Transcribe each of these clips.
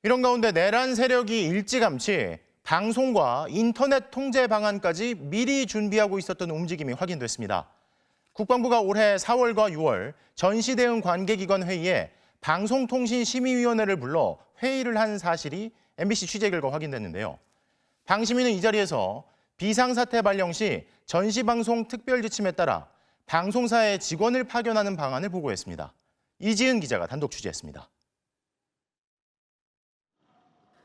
이런 가운데 내란 세력이 일찌감치 방송과 인터넷 통제 방안까지 미리 준비하고 있었던 움직임이 확인됐습니다. 국방부가 올해 4월과 6월 전시대응 관계기관 회의에 방송통신심의위원회를 불러 회의를 한 사실이 MBC 취재 결과 확인됐는데요. 방심위는 이 자리에서 비상사태 발령 시 전시방송 특별지침에 따라 방송사의 직원을 파견하는 방안을 보고했습니다. 이지은 기자가 단독 취재했습니다.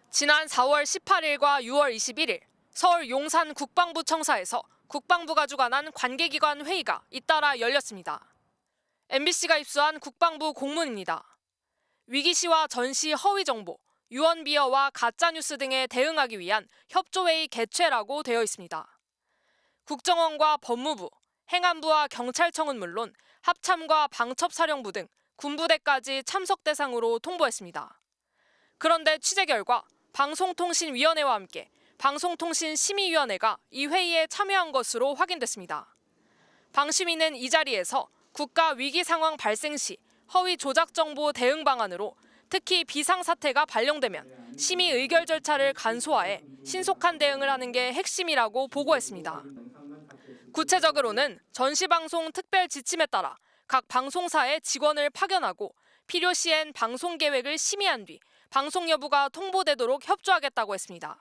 지난 4월 18일과 6월 21일 서울 용산 국방부 청사에서 국방부가 주관한 관계기관 회의가 잇따라 열렸습니다. MBC가 입수한 국방부 공문입니다. 위기시와 전시 허위 정보, 유언 비어와 가짜뉴스 등에 대응하기 위한 협조회의 개최라고 되어 있습니다. 국정원과 법무부, 행안부와 경찰청은 물론 합참과 방첩사령부 등 군부대까지 참석 대상으로 통보했습니다. 그런데 취재 결과 방송통신위원회와 함께 방송통신심의위원회가 이 회의에 참여한 것으로 확인됐습니다. 방심위는 이 자리에서 국가 위기 상황 발생 시 허위 조작 정보 대응 방안으로 특히 비상사태가 발령되면 심의 의결 절차를 간소화해 신속한 대응을 하는 게 핵심이라고 보고했습니다. 구체적으로는 전시방송 특별 지침에 따라 각 방송사의 직원을 파견하고 필요 시엔 방송 계획을 심의한 뒤 방송 여부가 통보되도록 협조하겠다고 했습니다.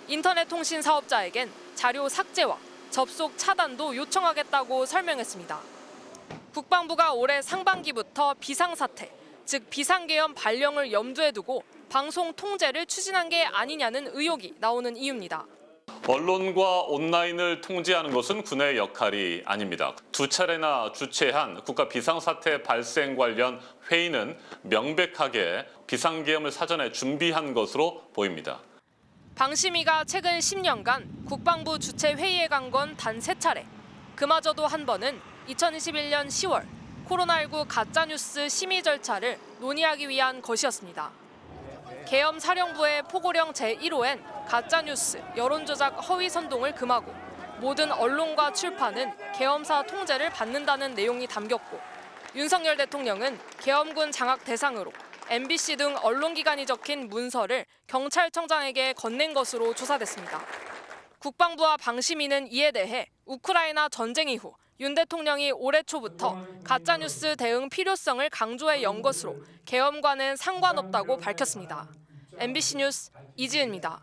인터넷 통신 사업자에겐 자료 삭제와 접속 차단도 요청하겠다고 설명했습니다. 국방부가 올해 상반기부터 비상사태, 즉 비상계엄 발령을 염두에 두고 방송 통제를 추진한 게 아니냐는 의혹이 나오는 이유입니다. 언론과 온라인을 통제하는 것은 군의 역할이 아닙니다. 두 차례나 주최한 국가 비상사태 발생 관련 회의는 명백하게 비상계엄을 사전에 준비한 것으로 보입니다. 방심위가 최근 10년간 국방부 주최 회의에 간 건 단 3차례. 그마저도 한 번은 2021년 10월 코로나19 가짜뉴스 심의 절차를 논의하기 위한 것이었습니다. 계엄사령부의 포고령 제1호엔 가짜뉴스, 여론조작 허위 선동을 금하고 모든 언론과 출판은 계엄사 통제를 받는다는 내용이 담겼고 윤석열 대통령은 계엄군 장악 대상으로 MBC 등 언론기관이 적힌 문서를 경찰청장에게 건넨 것으로 조사됐습니다. 국방부와 방심위는 이에 대해 우크라이나 전쟁 이후 윤 대통령이 올해 초부터 가짜뉴스 대응 필요성을 강조해 연 것으로 계엄과는 상관없다고 밝혔습니다. MBC 뉴스 이지은입니다.